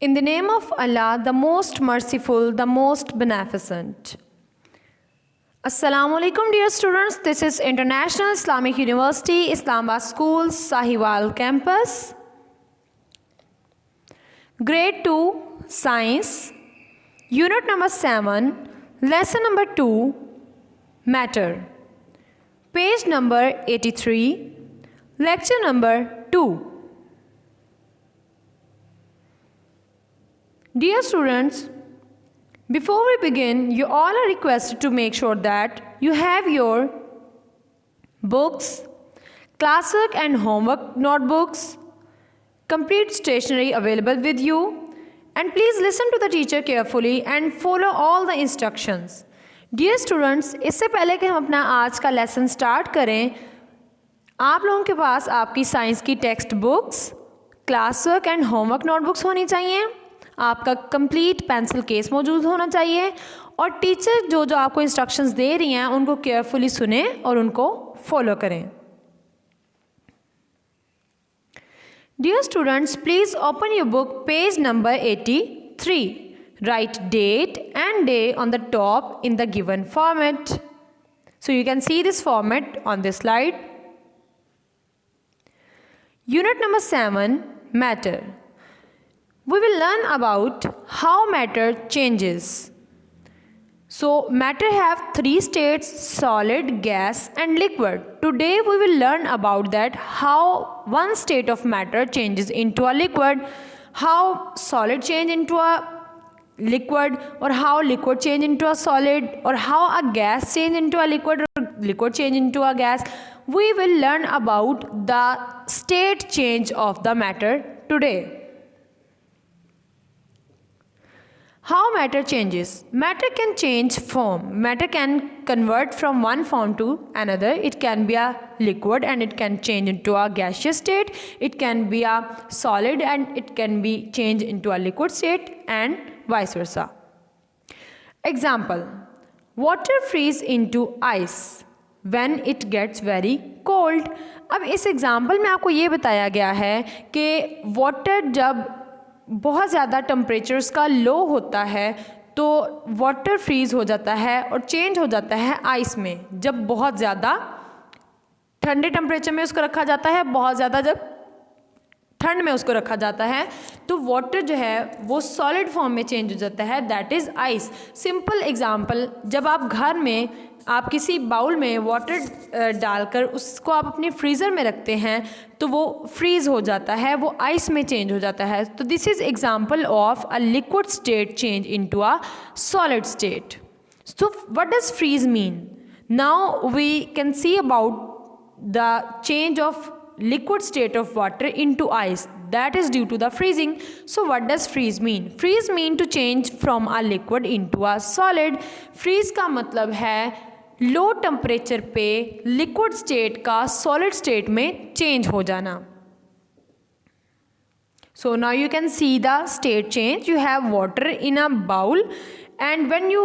In the name of Allah, the most merciful, the most beneficent. Assalamu alaikum dear students, this is International Islamic University, Islamabad School, Sahiwal campus. Grade 2, Science, Unit number 7, Lesson number 2, Matter. Page number 83, Lecture number 2. Dear students, before we begin, you all are requested to make sure that you have your books, classwork and homework notebooks, complete stationery available with you, and please listen to the teacher carefully and follow all the instructions. Dear students, इससे पहले कि हम अपना आज का lesson start करें, आप लोगों के पास आपकी साइंस की text books, classwork and homework notebooks होनी चाहिए, आपका कंप्लीट पेंसिल केस मौजूद होना चाहिए और टीचर जो जो आपको इंस्ट्रक्शंस दे रही हैं उनको केयरफुली सुने और उनको फॉलो करें. Dear students, please open your book page number 83. Write date and day on the top in the given format. So you can see this format on this slide. Unit number 7, Matter. We will learn about how matter changes. So matter have 3 states: solid, gas and liquid. Today we will learn about that how one state of matter changes into a liquid, how solid change into a liquid, or how liquid change into a solid, or how a gas change into a liquid or liquid change into a gas. We will learn about the state change of the matter today. How matter changes? Matter can change form. Matter can convert from one form to another. It can be a liquid and it can change into a gaseous state. It can be a solid and it can be changed into a liquid state, and vice versa. Example: water freeze into ice when it gets very cold. अब इस example में आपको ये बताया गया है कि water जब बहुत ज़्यादा टेम्परेचर्स का लो होता है तो वाटर फ्रीज़ हो जाता है और चेंज हो जाता है आइस में. जब बहुत ज़्यादा ठंडे टेम्परेचर में उसको रखा जाता है, बहुत ज़्यादा जब ठंड में उसको रखा जाता है तो वाटर जो है वो सॉलिड फॉर्म में चेंज हो जाता है, that is ice. Simple example, जब आप घर में आप किसी बाउल में वाटर डालकर उसको आप अपने फ्रीज़र में रखते हैं तो वो फ्रीज़ हो जाता है, वो आइस में चेंज हो जाता है. तो this is example of a liquid state change into a solid state. So what does freeze mean? Now we can see about the change of liquid state of water into ice, that is due to the freezing. So what does freeze mean? Freeze mean to change from a liquid into a solid. freeze का मतलब है low temperature पे liquid state का solid state में change हो जाना. So now you can see the state change. You have water in a bowl and when you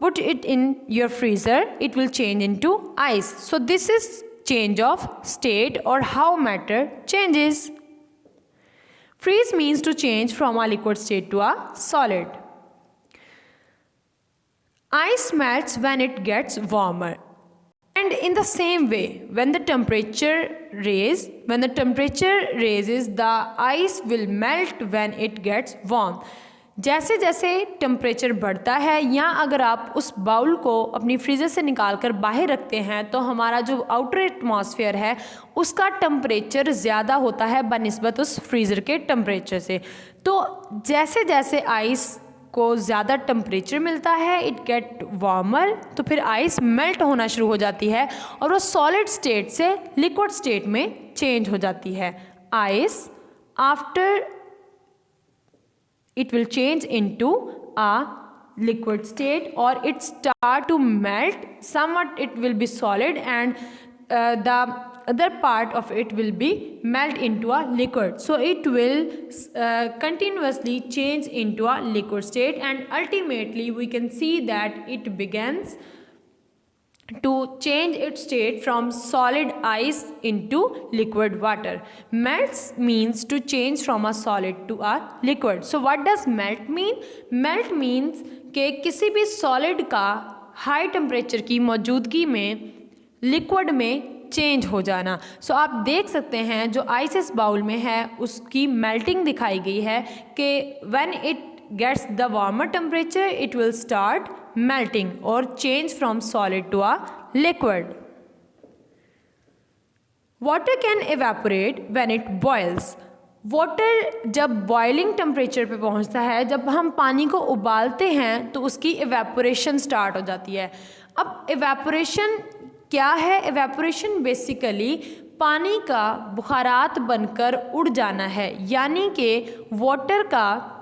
put it in your freezer it will change into ice. So this is change of state or how matter changes. Freeze means to change from a liquid state to a solid. Ice melts when it gets warmer. And in the same way, when the temperature raises, the ice will melt when it gets warm. जैसे जैसे temperature बढ़ता है या अगर आप उस bowl को अपनी फ्रीज़र से निकाल कर बाहर रखते हैं तो हमारा जो आउटर एटमॉस्फेयर है उसका टेम्परेचर ज़्यादा होता है बनिस्बत उस फ्रीज़र के टेम्परेचर से. तो जैसे जैसे आइस को ज़्यादा टेम्परेचर मिलता है, इट गेट वार्मर, तो फिर आइस मेल्ट होना शुरू हो जाती है और वो सॉलिड स्टेट से लिक्विड स्टेट में चेंज हो जाती है. Ice after it will change into a liquid state or it start to melt. Somewhat it will be solid and the other part of it will be melt into a liquid. So it will continuously change into a liquid state and ultimately we can see that it begins to change its state from solid ice into liquid water. Melts means to change from a solid to a liquid. So what does melt mean? Melt means कि किसी भी solid का high temperature की मौजूदगी में liquid में change हो जाना. सो आप देख सकते हैं जो आइस इस बाउल में है उसकी मेल्टिंग दिखाई गई है कि when it gets the warmer temperature it will start melting or change from solid to a liquid. Water can evaporate when it boils. Water जब बॉइलिंग टेम्परेचर पे पहुंचता है, जब हम पानी को उबालते हैं तो उसकी इवेपोरेशन स्टार्ट हो जाती है. अब इवेपोरेशन क्या है? इवेपोरेशन बेसिकली पानी का बुखारात बनकर उड़ जाना है, यानी कि वाटर का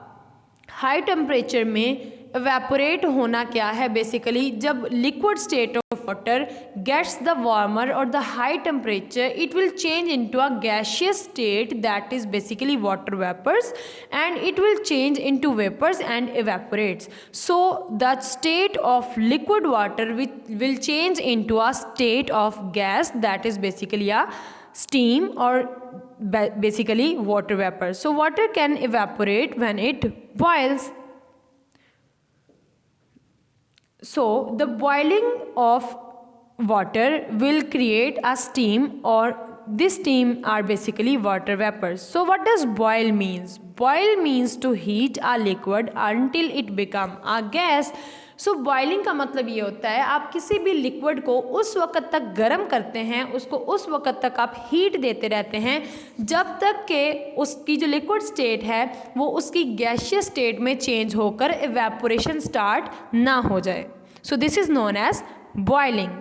हाई टेम्परेचर में इवेपोरेट होना क्या है? बेसिकली जब liquid state of water gets the warmer और the high temperature it will change into a gaseous state that is basically water vapours and it will change into vapours and evaporates. So the state of liquid water will change into a state of gas that is basically a steam or basically water vapor. So water can evaporate when it boils. So the boiling of water will create a steam, or this steam are basically water vapors. So what does boil means? Boil means to heat a liquid until it become a gas. So boiling का मतलब ये होता है आप किसी भी liquid को उस वक़्त तक गर्म करते हैं, उसको उस वक़्त तक आप हीट देते रहते हैं जब तक कि उसकी जो लिक्विड स्टेट है वो उसकी गैशियस स्टेट में चेंज होकर इवेपोरेशन स्टार्ट ना हो जाए. So this is known as boiling.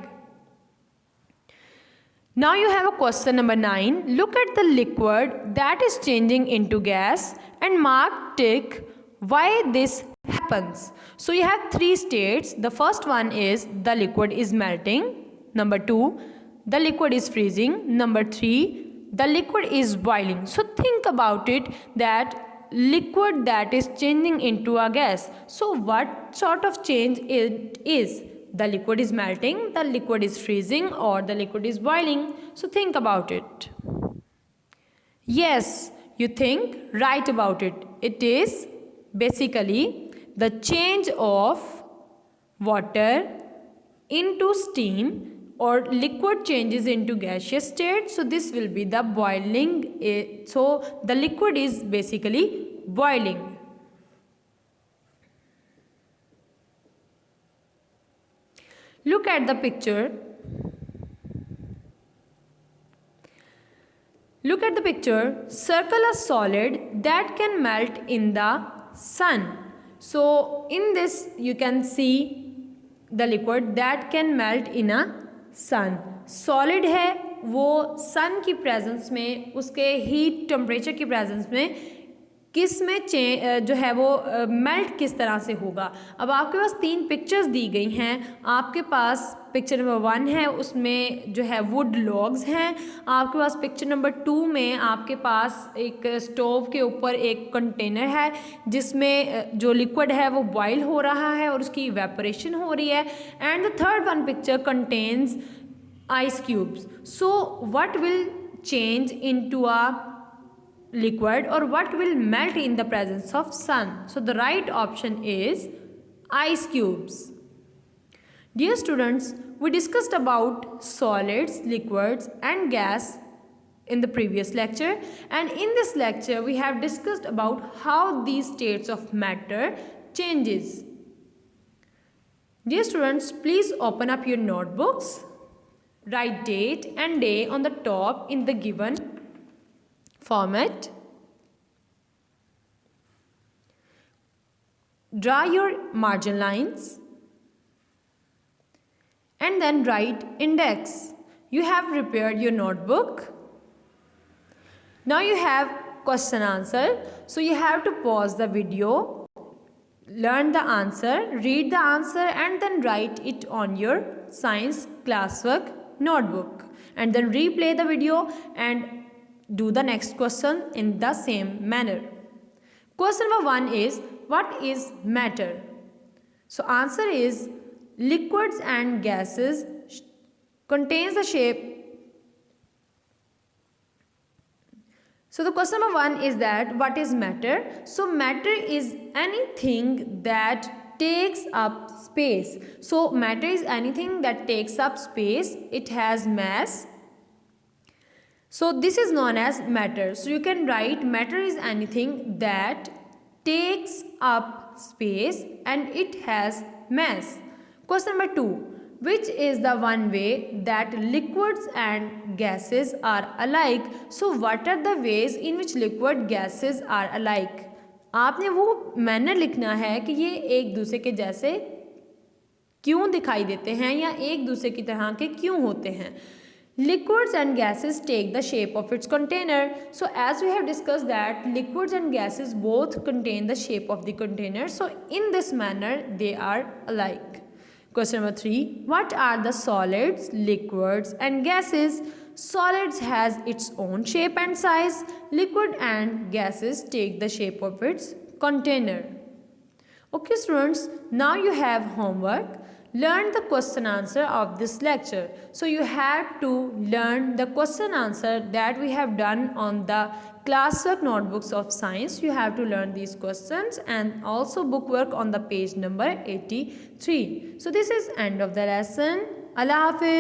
Now you have a question number 9. Look at the liquid that is changing into gas and mark tick why this happens. So you have three states. The first one is the liquid is melting. Number 2, the liquid is freezing. Number 3, the liquid is boiling. So think about it, that liquid that is changing into a gas. So what sort of change it is? The liquid is melting, the liquid is freezing, or the liquid is boiling. So think about it. Yes, you think right about it. It is basically the change of water into steam, or liquid changes into gaseous state. So this will be the boiling. So the liquid is basically boiling. Look at the picture. Look at the picture. Circle a solid that can melt in the sun. So in this you can see the liquid that can melt in a sun. Solid है वो sun की presence में, उसके heat temperature की presence में किस में जो है वो मेल्ट किस तरह से होगा. अब आपके पास 3 पिक्चर्स दी गई हैं. आपके पास पिक्चर नंबर 1 है, उसमें जो है वुड लॉग्स हैं. आपके पास पिक्चर नंबर 2 में आपके पास एक स्टोव के ऊपर एक कंटेनर है जिसमें जो लिक्विड है वो बॉयल हो रहा है और उसकी इवेपोरेशन हो रही है. And the third one picture contains ice cubes. So what will change into a liquid, or what will melt in the presence of sun? So the right option is ice cubes. Dear students, we discussed about solids, liquids and gas in the previous lecture, and in this lecture we have discussed about how these states of matter changes. Dear students, please open up your notebooks, write date and day on the top in the given format. Draw your margin lines and then write index. You have prepared your notebook. Now you have question answer. So you have to pause the video, learn the answer, read the answer and then write it on your science classwork notebook, and then replay the video and do the next question in the same manner. Question number 1 is, what is matter? So answer is, liquids and gases contains the shape. So the question number 1 is that what is matter? So matter is anything that takes up space. So matter is anything that takes up space. It has mass. So this is known as matter. So you can write matter is anything that takes up space and it has mass. Question number 2. Which is the one way that liquids and gases are alike? So what are the ways in which liquid gases are alike? आपने वो manner लिखना है कि ये एक दूसरे के जैसे क्यों दिखाई देते हैं या एक दूसरे की तरह के क्यों होते हैं. Liquids and gases take the shape of its container. So as we have discussed that liquids and gases both contain the shape of the container. So in this manner they are alike. Question number 3. What are the solids, liquids and gases? Solids has its own shape and size. Liquid and gases take the shape of its container. Okay students, now you have homework. Learn the question answer of this lecture. So you have to learn the question answer that we have done on the classwork notebooks of science. You have to learn these questions and also bookwork on the page number 83. So this is end of the lesson. Allah Hafiz.